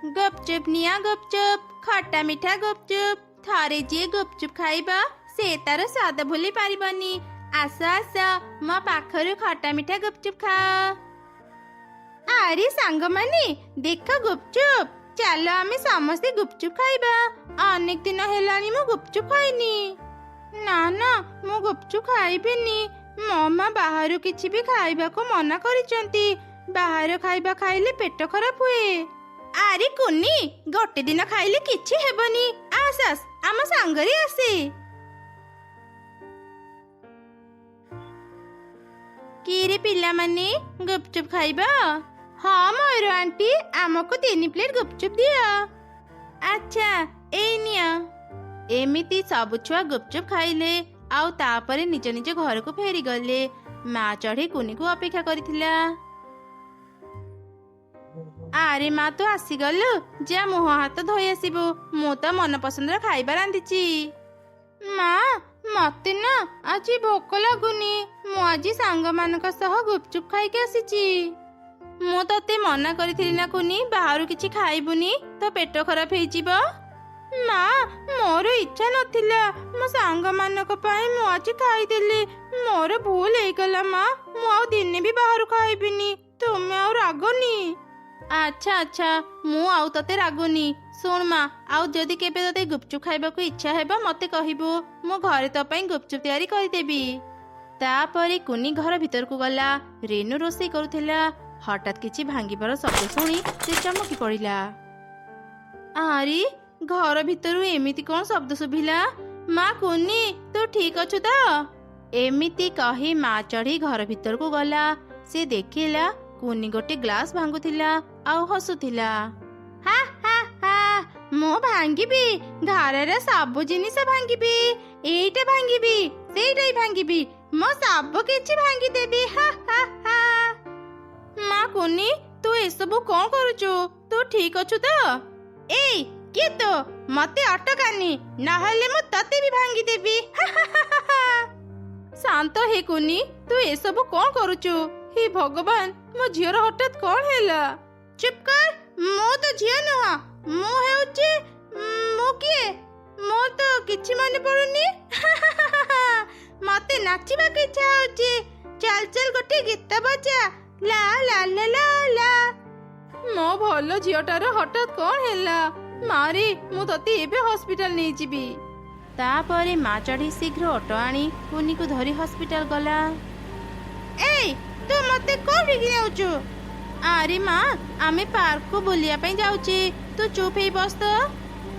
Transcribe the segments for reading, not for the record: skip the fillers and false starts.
गुपचुप निया गुपचुप खट्टा मिठा गुपचुप थरे जी गुपचुप खाइबा से तार स्वाद भूली पारिबनी। आस आस मो पाखरु खट्टा मिठा गुपचुप खा। अरे सांग माने देख गुपचुप चलो आमे समस्ते गुपचुप खाइबा। अनेक दिन हेलानी मु गुपचुप खाइनी। ना ना मु गुपचुप खाइबिनी। मम्मा बाहर किछि भी खाइबा को मना करिसंती। बाहर खाइबा खाइले पेट खराब हुए। अरे कुनी गोटे दिन खाइले किछि हेबनी। आस आस आम सांगरे आसे। किरे पिला माने गुपचुप खाइबा? हाँ मोर आंटी आमको 3 प्लेट गुपचुप दिया। अच्छा ए निया। एमिति सब छुआ गुपचुप खाइले आउ तापरे निज निज घर को फेरी गले। माँ चढ़ी कुनी को अपेक्षा करिथिला। अरे माँ तो आसीगल जा मुह हाथ धोई आसबु। मु तो मन पसंद खाइबा रांधिची। माँ मते ना आज भोक लगुनी। मु आज सांग मानक सह गुपचुप खाइके आसीची। मु तते मना करिथिली ना कुनी बाहर किछि खाइबुनी तो पेट खराब हेइ जिवो। माँ मोर इच्छा नथिला। मो सांग मानक पई मु आज खाइदेली। मोर भूल हेइ गला माँ। मु आ दिने भी बाहर खाइबिनी। तुमे आ रागनी। अच्छा अच्छा मु आउ तते रागुनी। सुन माँ आउ जदि केबे तते गुपचुप खाइबा को इच्छा हेबा मते कहिबो। मु घरे तो पई गुपचुप तैयारी करि देबी। तापरे कुनी घर भीतर को गला। रेणु रोषेई करुथिला। हठात किछि भांगिबार शब्द शुणी से चमकी पड़िला। अरे घर भीतर एमिति कोन शब्द सुभिला? माँ कुनी तू ठीक अछु तो? एमिति कही माँ चढ़ी घर भीतर को गला। से देखिला कुनी गोटे ग्लास भांगुथिला आउ हसुथिला। हा हा हा मो भांगिबी। घरर सब जिनिस भांगिबी। एइटा भांगिबी सेइटाई भांगिबी। मो सब किछि भांगी देबी। हा हा हा। माँ कुनी तू एसबु कौन करुचु? तू ठीक अछु तो? ए के तो मते अटकानी नहले मु तते भी भांगी देबी। हा हा हा हा। शांत हे कुनी तू एसबु कौन करुचु? हे भगवान मो झियर हठात कौन हैला? चुप कर। मो तो झिय नह। मो हेउची मो किए? मो तो किछि माने पड़ुनी। मते नाचिबा के इच्छा होची। चल चल गोटे गीत बजा। ला ला ला ला ला। मो भलो झियटार हठात कौन हैला? मारी मु तते एबे हॉस्पिटल नै जिबी। तापरे माँ चढ़ी शीघ्र ऑटो आनी कुनी को धरी हॉस्पिटल गला। ए तू मते कोठी कि जाउछु? अरे माँ आमे पार्क को बुलिया पई जाउची। तू चुप हे बस तो।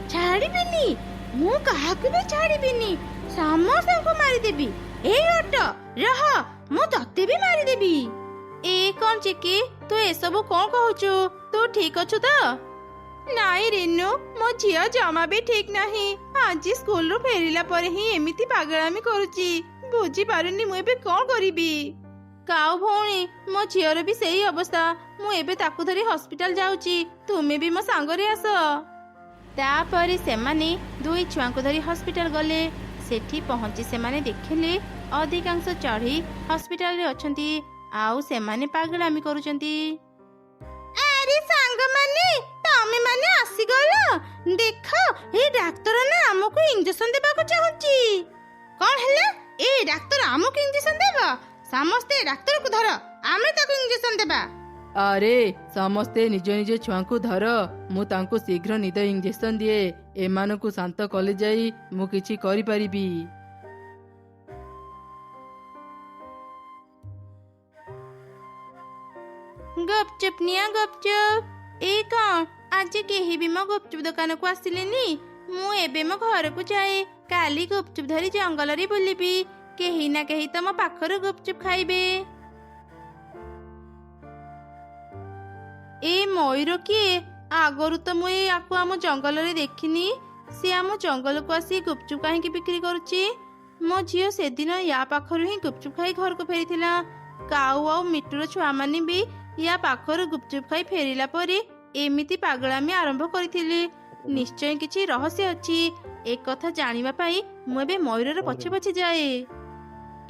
छाड़ीबिनी मु काहाकु भी छाड़ीबिनी। समस्त को मारी देबी। ए ऑटो रह मु तते भी मारी देबी। ए कौन चिकी तू एसबु कौन कहूचु? तू ठीक अछु तो? नाई रेनु मो झिया जमा भी ठीक नहीं। आज स्कूल रो फेरिला परे ही एमिति पागलामी करूची। बुझी पारुनी मु एबे कौन करिबी। काऊ भौणी मो झियर भी सही अवस्था। मु एबे ताकु धरी हॉस्पिटल जाउची। तुमे भी मो सांगरे आस। तापरे सेमाने दुई छुआ को धरी हॉस्पिटल गले। सेठी पहुंची सेमाने देखिले अधिकांश चढ़ी हॉस्पिटल रे अछंती आउ सेमाने पागलामी करूचंती। अरे सांग माने तमे माने आसी गलो। देखो ए डाक्टर ना हमको इंजेक्शन देबा को चाहूची। कोन हला? ए डाक्टर हमको इंजेक्शन देबा? समस्ते डाक्टर को धर आमे ताको इंजेक्शन देबा। अरे समस्ते निज निज छुआ को धर। मु तांको शीघ्र निद इंजेक्शन दिए। एमानकु शांत कले जाई मु किछि करि परिबी। गुपचुप निया गुपचुप। ए कौन आज केही भी मो गुपचुप दुकान को आसिलेनी। मु एबे मो घर को जाए। काली गुपचुप धरी जंगल रे बुलिबी। केही ना केही तो मो पाखर गुपचुप खाइबे। ए मयूर किए? आगरु तो मु याकु आम जंगल रे देखिनी। से आम जंगल को आसी गुपचुप काहे की बिक्री करूची? मो झियो से दिन या पाखर ही गुपचुप खाई घर को फेरिथिला। काऊ आ मिटुर छुआ माने भी या पाखर गुपचुप खाई फेरिला परे एमिति पागलामी आरंभ करिथिले। निश्चय किछि रहस्य अछि। एक कथा जानिबा पाई मु एबे मयूरर पछे पछे जाए।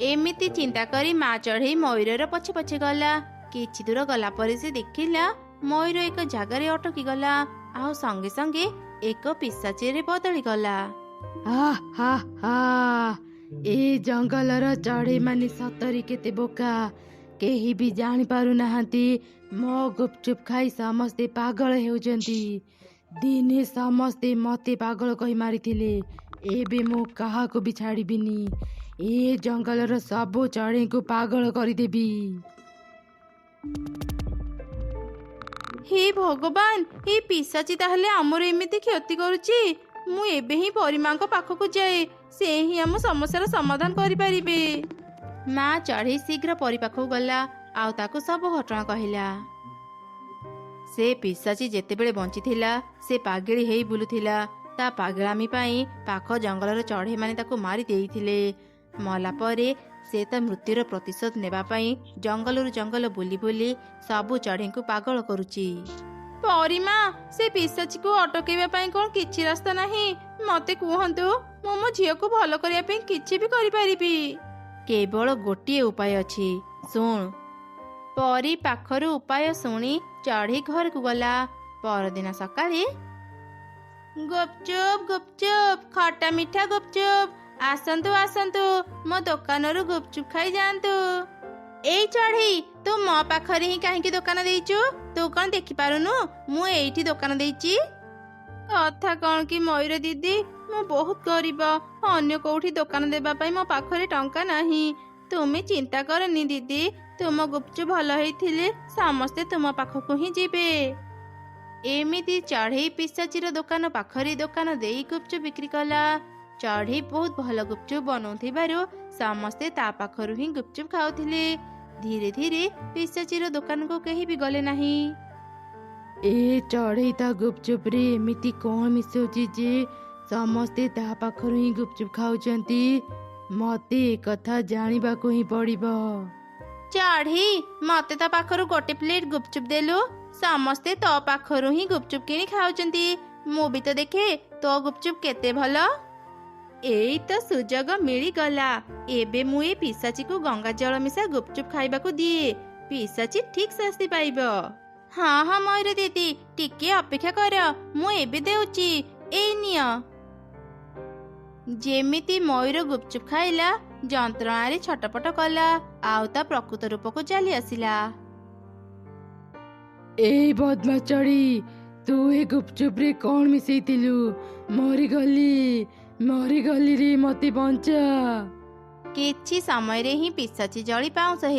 एमिति चिंता करी माँ चढ़ई मयूरर पछे पछे गला। किछि दूर गला परे से देखिला मयूर एक जगार अटकी गला ଆଉ ସଙ୍ଗେ ସଙ୍ଗେ ଏକ ପିଶାଚୀରେ ବଦଳି ଗଲା। ଏ ଜଙ୍ଗଲର ଚଢ଼େଇ ମାନେ ସତରେ କେତେ ବୋକା। କେହି ବି ଜାଣି ପାରୁନାହାନ୍ତି ମୋ ଗୁପଚୁପ ଖାଇ ସମସ୍ତେ ପାଗଳ ହେଉଛନ୍ତି। ଦିନେ ସମସ୍ତେ ମତେ ପାଗଳ କହି ମାରିଥିଲେ, ଏବେ ମୁଁ କାହାକୁ ବି ଛାଡ଼ିବିନି। ଏ ଜଙ୍ଗଲର ସବୁ ଚଢ଼େଇଙ୍କୁ ପାଗଳ କରିଦେବି। ହେ ଭଗବାନ, ଏ ପିଶାଚୀ ତାହେଲେ ଆମର ଏମିତି କ୍ଷତି କରୁଛି। ମୁଁ ଏବେ ହିଁ ପରିମାଙ୍କ ପାଖକୁ ଯାଏ, ସେ ହିଁ ଆମ ସମସ୍ୟାର ସମାଧାନ କରିପାରିବେ। ମା ଚଢ଼େଇ ଶୀଘ୍ର ପରି ପାଖକୁ ଗଲା ଆଉ ତାକୁ ସବୁ ଘଟଣା କହିଲା। ସେ ପିଶାଚୀ ଯେତେବେଳେ ବଞ୍ଚିଥିଲା ସେ ପାଗେଳି ହେଇ ବୁଲୁଥିଲା। ତା ପାଗଳାମୀ ପାଇଁ ପାଖ ଜଙ୍ଗଲର ଚଢ଼େଇମାନେ ତାକୁ ମାରି ଦେଇଥିଲେ। ମଲା ପରେ ସେ ତା ମୃତ୍ୟୁର ପ୍ରତିଶୋଧ ନେବା ପାଇଁ ଜଙ୍ଗଲରୁ ଜଙ୍ଗଲ ବୁଲି ବୁଲି ସବୁ ଚଢ଼େଇଙ୍କୁ ପାଗଳ କରୁଛି। ପରିମା, ସେ ପିଶାଚୀକୁ ଅଟକେଇବା ପାଇଁ କ'ଣ କିଛି ରାସ୍ତା ନାହିଁ? ମତେ କୁହନ୍ତୁ, ମୁଁ ମୋ ଝିଅକୁ ଭଲ କରିବା ପାଇଁ କିଛି ବି କରିପାରିବି। କେବଳ ଗୋଟିଏ ଉପାୟ ଅଛି, ଶୁଣ। ପରି ପାଖରୁ ଉପାୟ ଶୁଣି ଚଢ଼େଇ ଘରକୁ ଗଲା। ପରଦିନ ସକାଳେ ଗୁପଚୁପ ଗୁପଚୁପ, ଖଟା ମିଠା ଗୁପଚୁପ, ଆସନ୍ତୁ ଆସନ୍ତୁ, ମୋ ଦୋକାନରୁ ଗୁପଚୁପ ଖାଇ ଯାଆନ୍ତୁ। ଏଇ ଚଢ଼େଇ, ତୁ ମୋ ପାଖରେ ହିଁ କାହିଁକି ଦୋକାନ ଦେଇଛୁ? ତୁ କ'ଣ ଦେଖିପାରୁନୁ ମୁଁ ଏଇଠି ଦୋକାନ ଦେଇଛି? କଥା କ'ଣ କି ମୟୂର ଦିଦି, ମୁଁ ବହୁତ ଗରିବ। ଅନ୍ୟ କୋଉଠି ଦୋକାନ ଦେବା ପାଇଁ ମୋ ପାଖରେ ଟଙ୍କା ନାହିଁ। ତୁମେ ଚିନ୍ତା କରନି ଦିଦି, ତୁମ ଗୁପଚୁପ ଭଲ ହେଇଥିଲେ ସମସ୍ତେ ତୁମ ପାଖକୁ ହିଁ ଯିବେ। ଏମିତି ଚଢ଼େଇ ପିଶାଚୀର ଦୋକାନ ପାଖରେ ଦୋକାନ ଦେଇ ଗୁପଚୁପ ବିକ୍ରି କଲା। ଚଢ଼େଇ ବହୁତ ଭଲ ଗୁପଚୁପ ବନଉଥିବାରୁ ସମସ୍ତେ ତା ପାଖରୁ ହିଁ ଗୁପଚୁପ ଖାଉଥିଲେ। ଧୀରେ ଧୀରେ ପିଶାଚୀର ଦୋକାନକୁ କେହି ବି ଗଲେ ନାହିଁ। ଏ ଚଢ଼େଇ ତା ଗୁପଚୁପରେ ଏମିତି କ'ଣ ମିଶଉଛି ଯେ ସମସ୍ତେ ତା ପାଖରୁ ହିଁ ଗୁପଚୁପ ଖାଉଛନ୍ତି? ମତେ ଏ କଥା ଜାଣିବାକୁ ହିଁ ପଡ଼ିବ। ଚଢ଼େଇ, ମତେ ତା ପାଖରୁ ଗୋଟେ ପ୍ଲେଟ ଗୁପଚୁପ ଦେଲୁ। ସମସ୍ତେ ତୋ ପାଖରୁ ହିଁ ଗୁପଚୁପ କିଣି ଖାଉଛନ୍ତି। ମୁଁ ବି ତ ଦେଖେ ତୋ ଗୁପଚୁପ କେତେ ଭଲ। ଏଇ ତ ସୁଯୋଗ ମିଳିଗଲା। ଏବେ ମୁଁ ଏ ପିଶାଚୀକୁ ଗଙ୍ଗା ଜଳ ମିଶା ଗୁପଚୁପ ଖାଇବାକୁ ଦିଏ। ପିଶାଚୀ ଠିକ ଶାସ୍ତି ପାଇବ। ହଁ ହଁ ମୟୂର ଦିଦି, ଟିକେ ଅପେକ୍ଷା କର, ମୁଁ ଏବେ ଦେଉଛି। ଏଇ ନିଅ। ଯେମିତି ମୟୂର ଗୁପଚୁପ ଖାଇଲା, ଯନ୍ତ୍ରଣାରେ ଛଟପଟ କଲା ଆଉ ତା ପ୍ରକୃତ ରୂପକୁ ଚାଲି ଆସିଲା। ଏଇ ବଦମା ଚଢ଼େଇ, ତୁ ଏ ଗୁପଚୁପରେ କ'ଣ ମିଶେଇଥିଲୁ? ମରିଗଲି ରେ, ମତେ ବଞ୍ଚା। କିଛି ସମୟରେ ହିଁ ପିଶାଚୀ ଜଳି ପାଉଁଶ